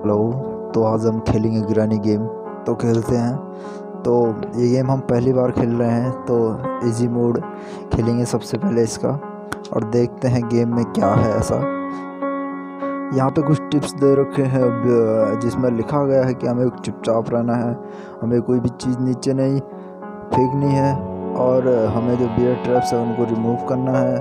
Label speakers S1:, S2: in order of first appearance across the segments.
S1: Hello. तो आज हम खेलेंगे ग्रैनी गेम। तो खेलते हैं। तो ये गेम हम पहली बार खेल रहे हैं, तो इजी मोड खेलेंगे सबसे पहले इसका, और देखते हैं गेम में क्या है ऐसा। यहाँ पे कुछ टिप्स दे रखे हैं जिसमें लिखा गया है कि हमें चुपचाप रहना है, हमें कोई भी चीज़ नीचे नहीं फेंकनी है, और हमें जो बियर ट्रैप्स है उनको रिमूव करना है,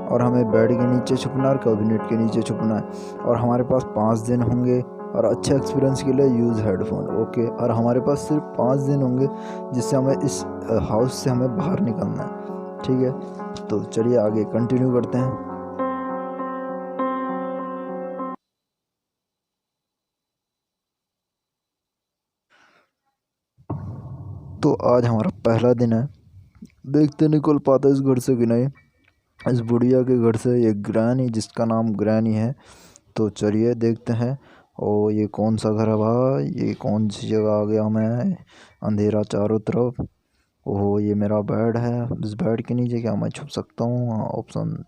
S1: और हमें बेड के नीचे छुपना है और कैबिनेट के नीचे छुपना है। और हमारे पास 5 दिन होंगे, और अच्छे एक्सपीरियंस के लिए यूज़ हेडफोन। ओके, और हमारे पास सिर्फ 5 दिन होंगे जिससे हमें इस हाउस से हमें बाहर निकलना है। ठीक है, तो चलिए आगे कंटिन्यू करते हैं। तो आज हमारा पहला दिन है, देखते निकल पाता इस घर से कि नहीं। इस बुढ़िया के घर से, ये ग्रैनी जिसका नाम ग्रैनी है। तो चलिए देखते हैं। ओ ये कौन सा घर है भाई, ये कौन सी जगह आ गया मैं, अंधेरा चारों तरफ। ओहो ये मेरा बेड है, इस बेड के नीचे क्या मैं छुप सकता हूँ? हाँ, ऑप्शन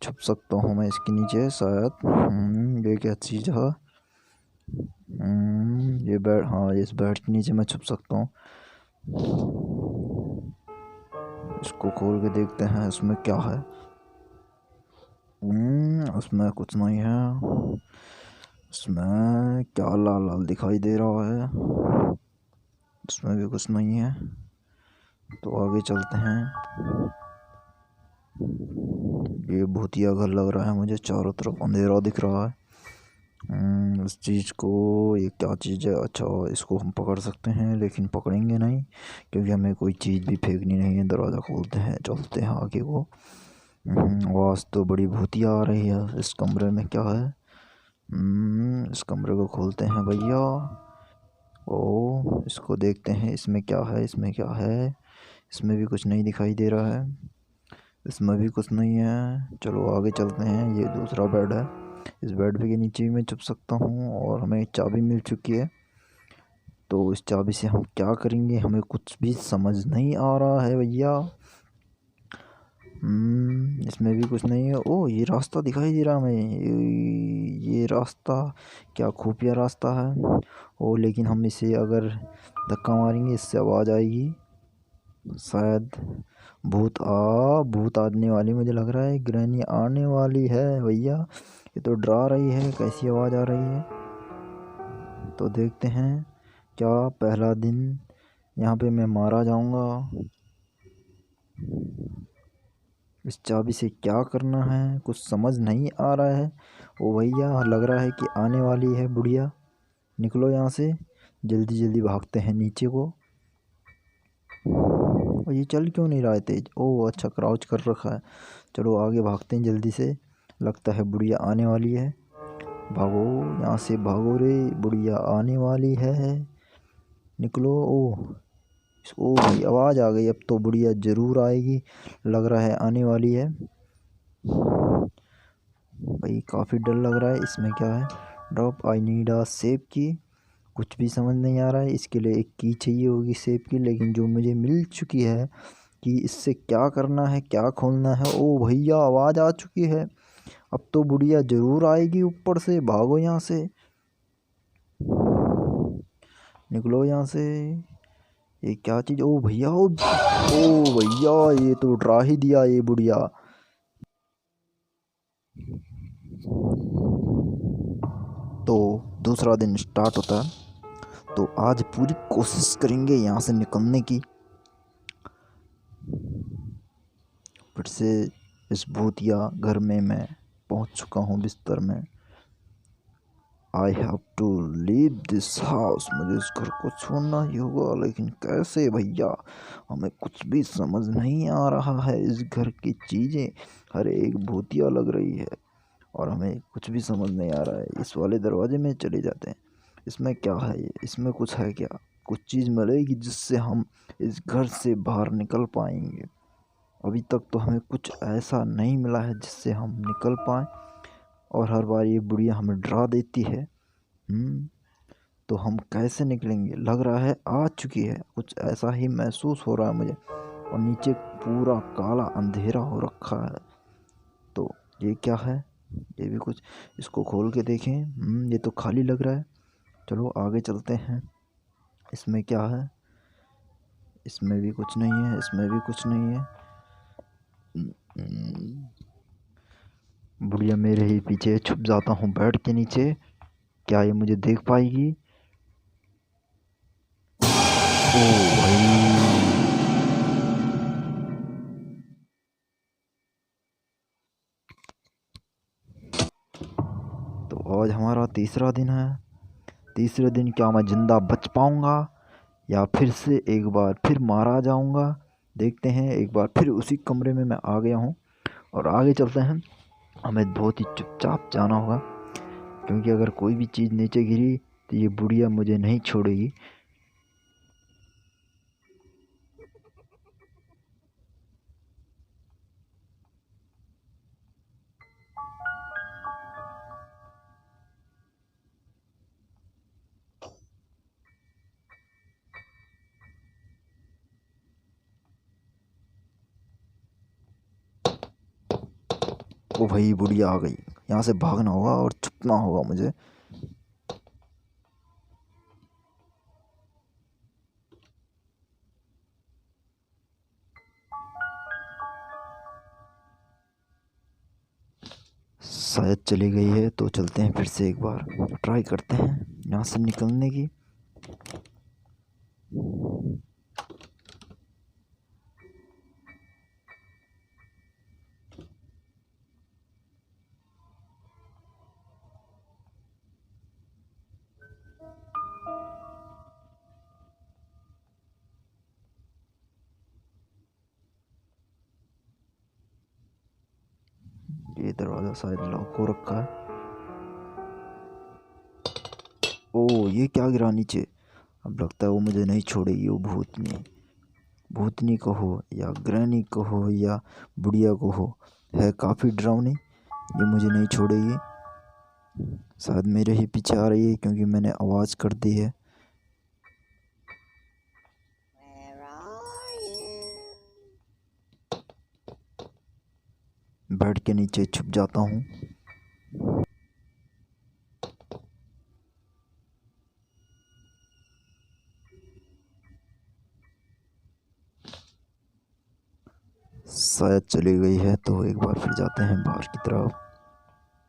S1: छुप सकता हूँ मैं इसके नीचे शायद। ये क्या चीज़ है? ये बेड, हाँ इस बेड के नीचे मैं छुप सकता हूँ। इसको खोल के देखते हैं इसमें क्या है। उसमें कुछ नहीं है। इसमें क्या लाल लाल दिखाई दे रहा है? इसमें भी कुछ नहीं है। तो आगे चलते हैं। ये भूतिया घर लग रहा है मुझे, चारों तरफ अंधेरा दिख रहा है। इस चीज़ को, ये क्या चीज़ है? अच्छा, इसको हम पकड़ सकते हैं, लेकिन पकड़ेंगे नहीं क्योंकि हमें कोई चीज़ भी फेंकनी नहीं है। दरवाज़ा खोलते हैं, चलते हैं आगे को। आवाज़ तो बड़ी भूतिया आ रही है। इस कमरे में क्या है? इस कमरे को खोलते हैं भैया। ओ इसको देखते हैं, इसमें क्या है? इसमें क्या है? इसमें भी कुछ नहीं दिखाई दे रहा है। इसमें भी कुछ नहीं है। चलो आगे चलते हैं। ये दूसरा बेड है, इस बेड के नीचे भी मैं छुप सकता हूँ, और हमें चाबी मिल चुकी है। तो इस चाबी से हम क्या करेंगे, हमें कुछ भी समझ नहीं आ रहा है भैया। इसमें भी कुछ नहीं है। ओ ये रास्ता दिखाई दे रहा है हमें, ये रास्ता क्या खुफिया रास्ता है। ओ लेकिन हम इसे अगर धक्का मारेंगे इससे आवाज़ आएगी शायद। भूत आने वाली, मुझे लग रहा है ग्रैनी आने वाली है भैया। ये तो डरा रही है, कैसी आवाज़ आ रही है। तो देखते हैं क्या पहला दिन यहाँ पे मैं मारा जाऊँगा। इस चाबी से क्या करना है कुछ समझ नहीं आ रहा है। ओ भैया लग रहा है कि आने वाली है बुढ़िया। निकलो यहाँ से, जल्दी जल्दी भागते हैं नीचे को। और ये चल क्यों नहीं रहा है तेज? ओह अच्छा, क्राउच कर रखा है। चलो आगे भागते हैं जल्दी से, लगता है बुढ़िया आने वाली है। भागो यहाँ से, भागो रे, बुढ़िया आने वाली है। निकलो। ओ भाई आवाज़ आ गई, अब तो बुढ़िया ज़रूर आएगी, लग रहा है आने वाली है। भाई काफ़ी डर लग रहा है। इसमें क्या है? Drop I need a safe की। कुछ भी समझ नहीं आ रहा है। इसके लिए एक की चाहिए होगी सेफ की, लेकिन जो मुझे मिल चुकी है कि इससे क्या करना है, क्या खोलना है। ओ भैया आवाज़ आ चुकी है, अब तो बुढ़िया ज़रूर आएगी ऊपर से। भागो यहाँ से, निकलो यहाँ से। ये क्या चीज़? ओ भैया, ओ भैया ये तो डरा ही दिया ये बुढ़िया। तो दूसरा दिन स्टार्ट होता है। तो आज पूरी कोशिश करेंगे यहाँ से निकलने की। फिर से इस भूतिया घर में मैं पहुँच चुका हूँ बिस्तर में। I have to leave this house, मुझे इस घर को छोड़ना ही होगा, लेकिन कैसे भैया? हमें कुछ भी समझ नहीं आ रहा है। इस घर की चीज़ें हर एक भूतिया लग रही है, और हमें कुछ भी समझ नहीं आ रहा है। इस वाले दरवाजे में चले जाते हैं। इसमें क्या है? ये इसमें कुछ है क्या? कुछ चीज़ मिलेगी जिससे हम इस घर से बाहर निकल पाएंगे। अभी तक तो हमें कुछ ऐसा नहीं मिला है जिससे हम निकल पाएँ, और हर बार ये बुढ़िया हमें डरा देती है। तो हम कैसे निकलेंगे? लग रहा है आ चुकी है, कुछ ऐसा ही महसूस हो रहा है मुझे। और नीचे पूरा काला अंधेरा हो रखा है। तो ये क्या है? ये भी कुछ, इसको खोल के देखें। ये तो खाली लग रहा है। चलो आगे चलते हैं। इसमें क्या है? इसमें भी कुछ नहीं है, इसमें भी कुछ नहीं है। बुढ़िया मेरे ही पीछे। छुप जाता हूँ बेड के नीचे। क्या ये मुझे देख पाएगी? ओ भाई, तो आज हमारा तीसरा दिन है। तीसरे दिन क्या मैं जिंदा बच पाऊंगा या फिर से एक बार फिर मारा जाऊंगा? देखते हैं। एक बार फिर उसी कमरे में मैं आ गया हूँ और आगे चलते हैं। हमें बहुत ही चुपचाप जाना होगा, क्योंकि अगर कोई भी चीज़ नीचे गिरी तो ये बुढ़िया मुझे नहीं छोड़ेगी। ओ भाई, बुढ़िया आ गई। यहाँ से भागना होगा और छुपना होगा मुझे। शायद चली गई है, तो चलते हैं फिर से एक बार ट्राई करते हैं यहाँ से निकलने की। ये दरवाज़ा शायद लॉक हो रखा है। ओ, ये क्या गिरा नीचे? अब लगता है वो मुझे नहीं छोड़ेगी। वो भूतनी। भूतनी को हो या ग्रैनी को हो या बुढ़िया को हो, है काफ़ी डरावनी। ये मुझे नहीं छोड़ेगी। शायद मेरे ही पीछे आ रही है, क्योंकि मैंने आवाज़ कर दी है। बेड के नीचे छुप जाता हूँ। शायद चली गई है, तो एक बार फिर जाते हैं बाहर की तरफ।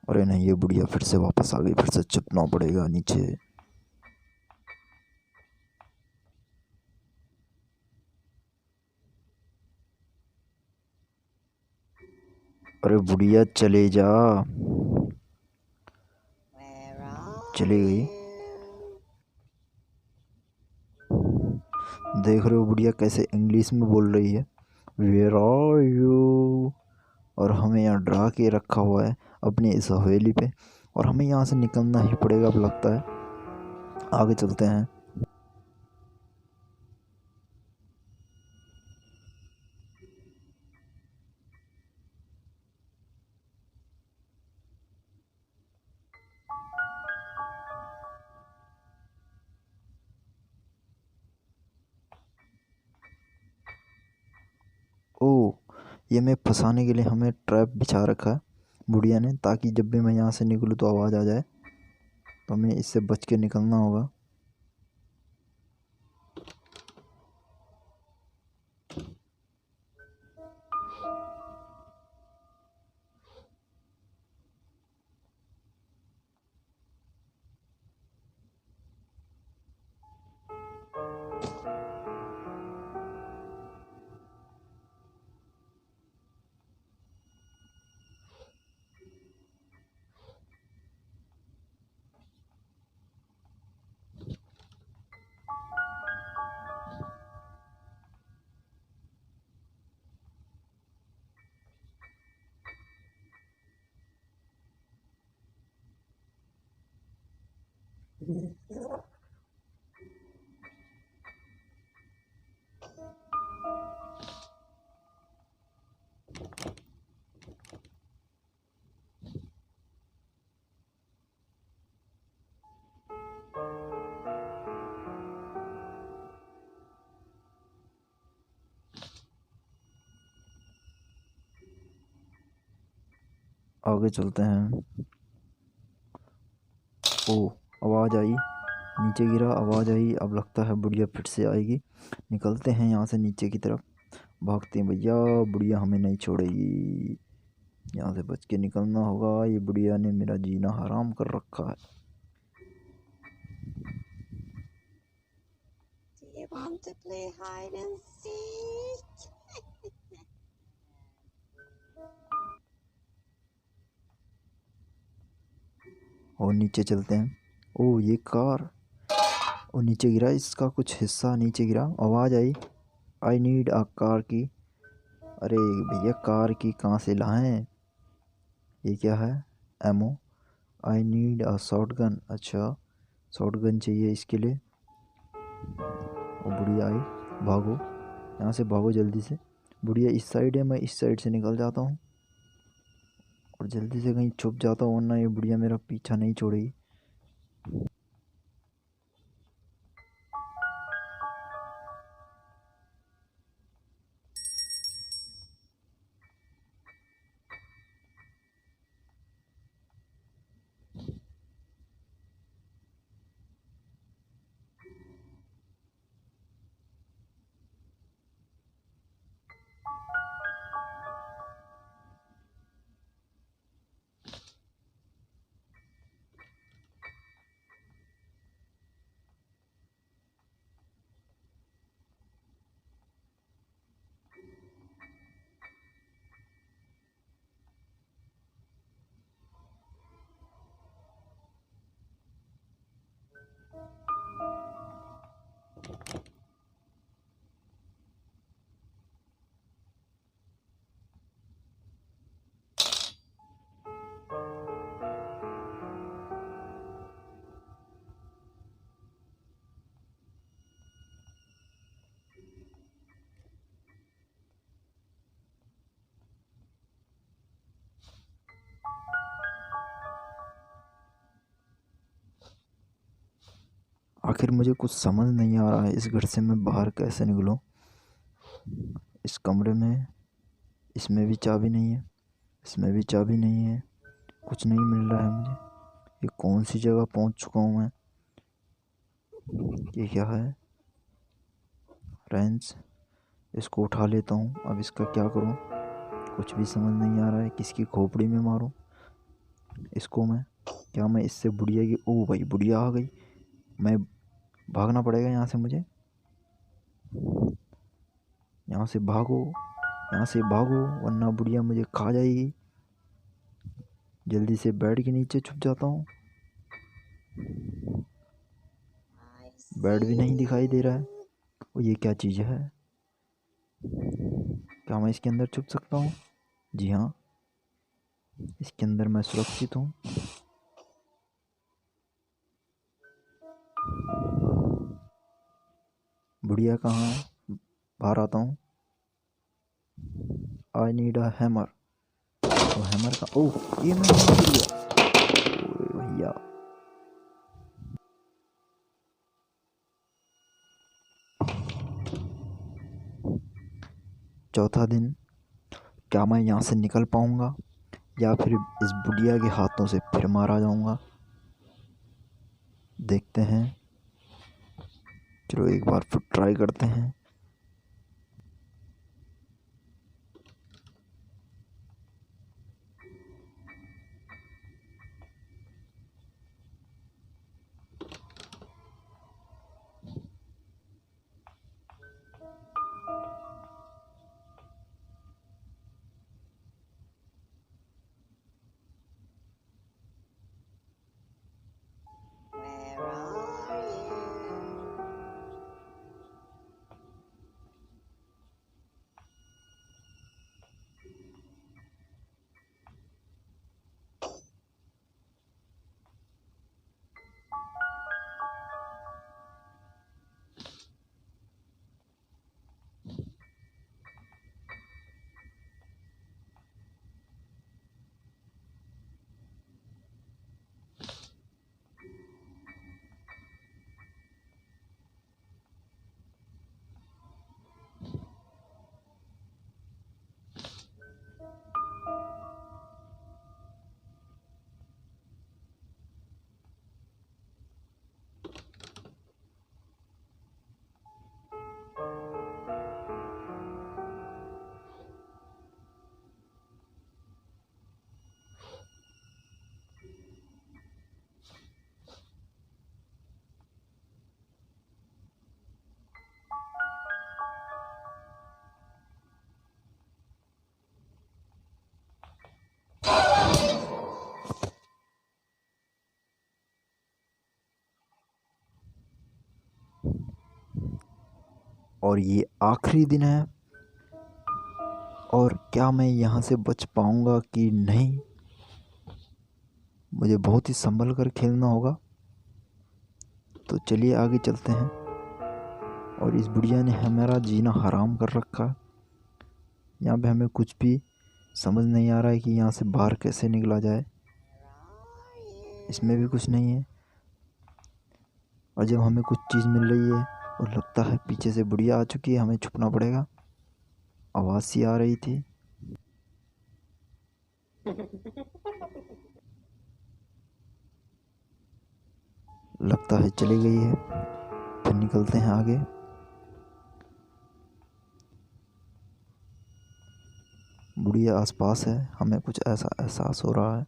S1: अरे नहीं, ये बुढ़िया फिर से वापस आ गई। फिर से छुपना पड़ेगा नीचे। अरे बुढ़िया चले जा। चली गई। देख रहे हो बुढ़िया कैसे इंग्लिश में बोल रही है, वेयर आर यू। और हमें यहाँ डरा के रखा हुआ है अपनी इस हवेली पे, और हमें यहाँ से निकलना ही पड़ेगा अब लगता है। आगे चलते हैं। ओ, ये मैं फंसाने के लिए हमें ट्रैप बिछा रखा है बुढ़िया ने, ताकि जब भी मैं यहाँ से निकलूँ तो आवाज़ आ जाए। तो हमें इससे बच के निकलना होगा। आगे चलते हैं। ओ, आवाज़ आई। नीचे गिरा, आवाज़ आई। अब लगता है बुढ़िया फिर से आएगी। निकलते हैं यहाँ से नीचे की तरफ, भागते हैं भैया, बुढ़िया हमें नहीं छोड़ेगी। यहाँ से बच के निकलना होगा, ये बुढ़िया ने मेरा जीना हराम कर रखा है।
S2: Do you want to play hide and seek?
S1: और नीचे चलते हैं। ओ ये कार, और नीचे गिरा, इसका कुछ हिस्सा नीचे गिरा। आवाज़ आई, आई नीड अ कार की। अरे भैया कार की कहाँ से लाएं? ये क्या है? एमओ, I need a shotgun. अच्छा शॉट गन चाहिए इसके लिए। वो बुढ़िया आई, भागो यहाँ से, भागो जल्दी से। बुढ़िया इस साइड है, मैं इस साइड से निकल जाता हूँ और जल्दी से कहीं छुप जाता हूँ, वरना ये बुढ़िया मेरा पीछा नहीं छोड़ेगी। आखिर मुझे कुछ समझ नहीं आ रहा है, इस घर से मैं बाहर कैसे निकलूं? इस कमरे में, इसमें भी चाबी नहीं है, इसमें भी चाबी नहीं है, कुछ नहीं मिल रहा है मुझे। ये कौन सी जगह पहुंच चुका हूं मैं? ये क्या है? रेंच, इसको उठा लेता हूँ। अब इसका क्या करूँ, कुछ भी समझ नहीं आ रहा है। किसकी खोपड़ी में मारूँ इसको मैं? क्या मैं इससे बुढ़िया की, ओ भाई बुढ़िया आ गई। मैं भागना पड़ेगा यहाँ से मुझे, यहाँ से भागो, यहाँ से भागो, वरना बुढ़िया मुझे खा जाएगी। जल्दी से बेड के नीचे छुप जाता हूँ।
S2: I
S1: बेड भी नहीं
S2: see
S1: दिखाई दे रहा है।
S2: you.
S1: और ये क्या चीज़ है? क्या मैं इसके अंदर छुप सकता हूँ? जी हाँ, इसके अंदर मैं सुरक्षित हूँ। बुढ़िया कहाँ है? बाहर आता हूँ। आई नीड अ हैमर। तो हैमर का, ओह ये मैं यहाँ गिर गया। ओए भैया, चौथा दिन। क्या मैं यहाँ से निकल पाऊँगा, या फिर इस बुढ़िया के हाथों से फिर मारा जाऊँगा? देखते हैं, चलो एक बार फिर ट्राई करते हैं।
S2: Where are you?
S1: और ये आखिरी दिन है, और क्या मैं यहाँ से बच पाऊँगा कि नहीं, मुझे बहुत ही संभल कर खेलना होगा। तो चलिए आगे चलते हैं। और इस बुढ़िया ने हमारा जीना हराम कर रखा है। यहाँ पे हमें कुछ भी समझ नहीं आ रहा है कि यहाँ से बाहर कैसे निकला जाए। इसमें भी कुछ नहीं है। और जब हमें कुछ चीज़ मिल रही है और लगता है पीछे से बुढ़िया आ चुकी है, हमें छुपना पड़ेगा। आवाज़ सी आ रही थी। लगता है चली गई है। फिर निकलते हैं आगे। बुढ़िया आसपास है, हमें कुछ ऐसा एहसास हो रहा है।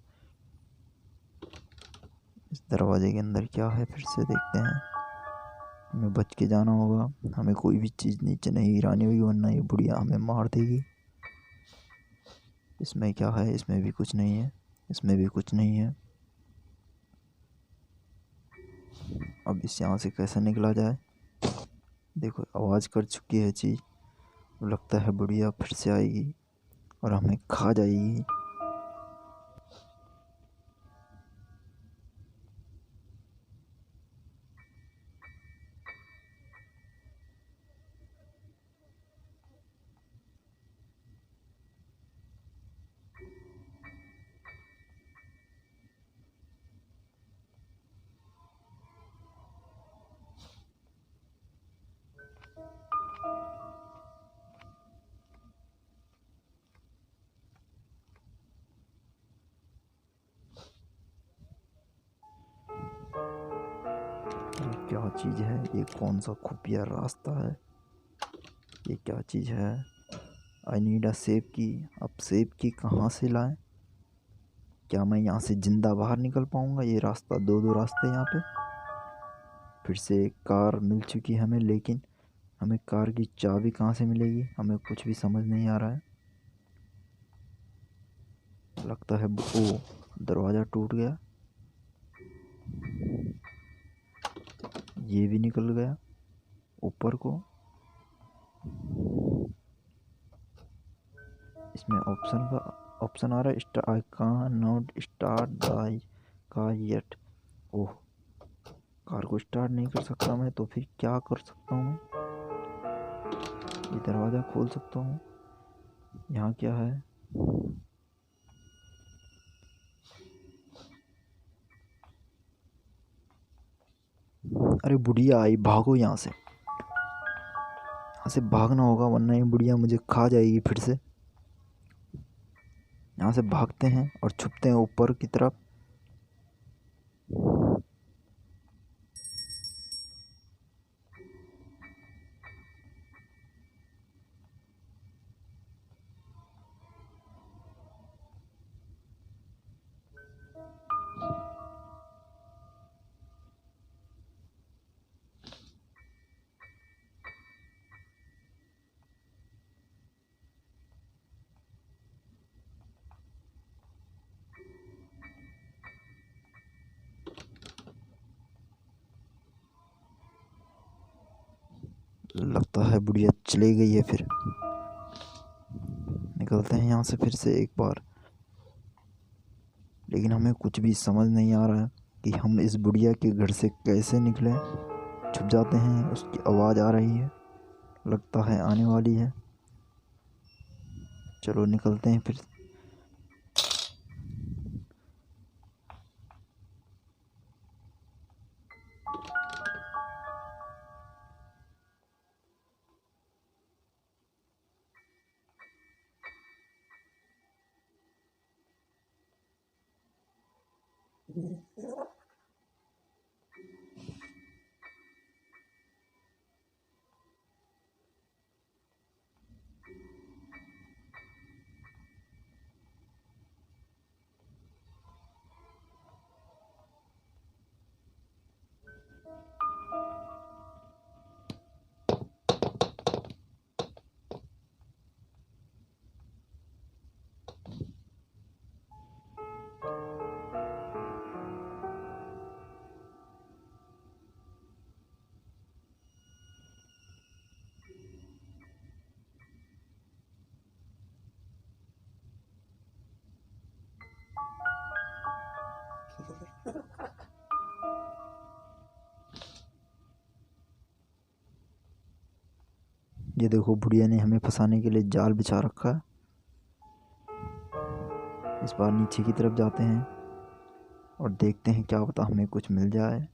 S1: इस दरवाजे के अंदर क्या है, फिर से देखते हैं। हमें बच के जाना होगा। हमें कोई भी चीज़ नीचे नहीं गिरानी होगी, वरना ये बुढ़िया हमें मार देगी। इसमें क्या है, इसमें भी कुछ नहीं है, इसमें भी कुछ नहीं है। अब इस यहाँ से कैसे निकला जाए। देखो आवाज़ कर चुकी है चीज़। लगता है बुढ़िया फिर से आएगी और हमें खा जाएगी। ये क्या चीज़ है, ये कौन सा खुफिया रास्ता है, ये क्या चीज़ है। आई नीड अ सेफ की। अब सेफ की कहाँ से लाएं। क्या मैं यहाँ से जिंदा बाहर निकल पाऊँगा। ये रास्ता, दो दो रास्ते यहाँ पे। फिर से एक कार मिल चुकी है हमें, लेकिन हमें कार की चाबी कहाँ से मिलेगी, हमें कुछ भी समझ नहीं आ रहा है। लगता है ओ, दरवाज़ा टूट गया। ये भी निकल गया ऊपर को। इसमें ऑप्शन आ रहा है, I can not start the car yet. Oh, car को स्टार्ट नहीं कर सकता मैं, तो फिर क्या कर सकता हूँ मैं। ये दरवाज़ा खोल सकता हूँ। यहाँ क्या है। अरे बुढ़िया आई, भागो यहाँ से। यहाँ से भागना होगा, वरना ये बुढ़िया मुझे खा जाएगी फिर से। यहाँ से भागते हैं और छुपते हैं ऊपर की तरफ। लगता है बुढ़िया चली गई है। फिर निकलते हैं यहाँ से फिर से एक बार। लेकिन हमें कुछ भी समझ नहीं आ रहा है कि हम इस बुढ़िया के घर से कैसे निकलें। छुप जाते हैं, उसकी आवाज़ आ रही है, लगता है आने वाली है। चलो निकलते हैं फिर। ये देखो बुढ़िया ने हमें फंसाने के लिए जाल बिछा रखा है। इस बार नीचे की तरफ जाते हैं और देखते हैं, क्या पता हमें कुछ मिल जाए।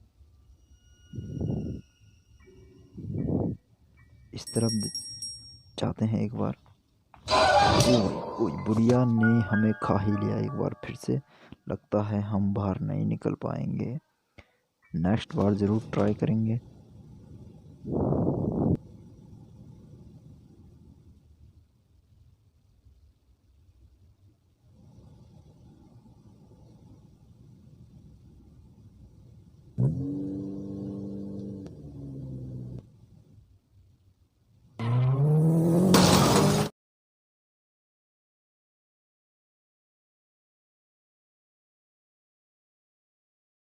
S1: इस तरफ जाते हैं एक बार। ओए बुढ़िया ने हमें खा ही लिया एक बार फिर से। लगता है हम बाहर नहीं निकल पाएंगे। नेक्स्ट बार ज़रूर ट्राई करेंगे।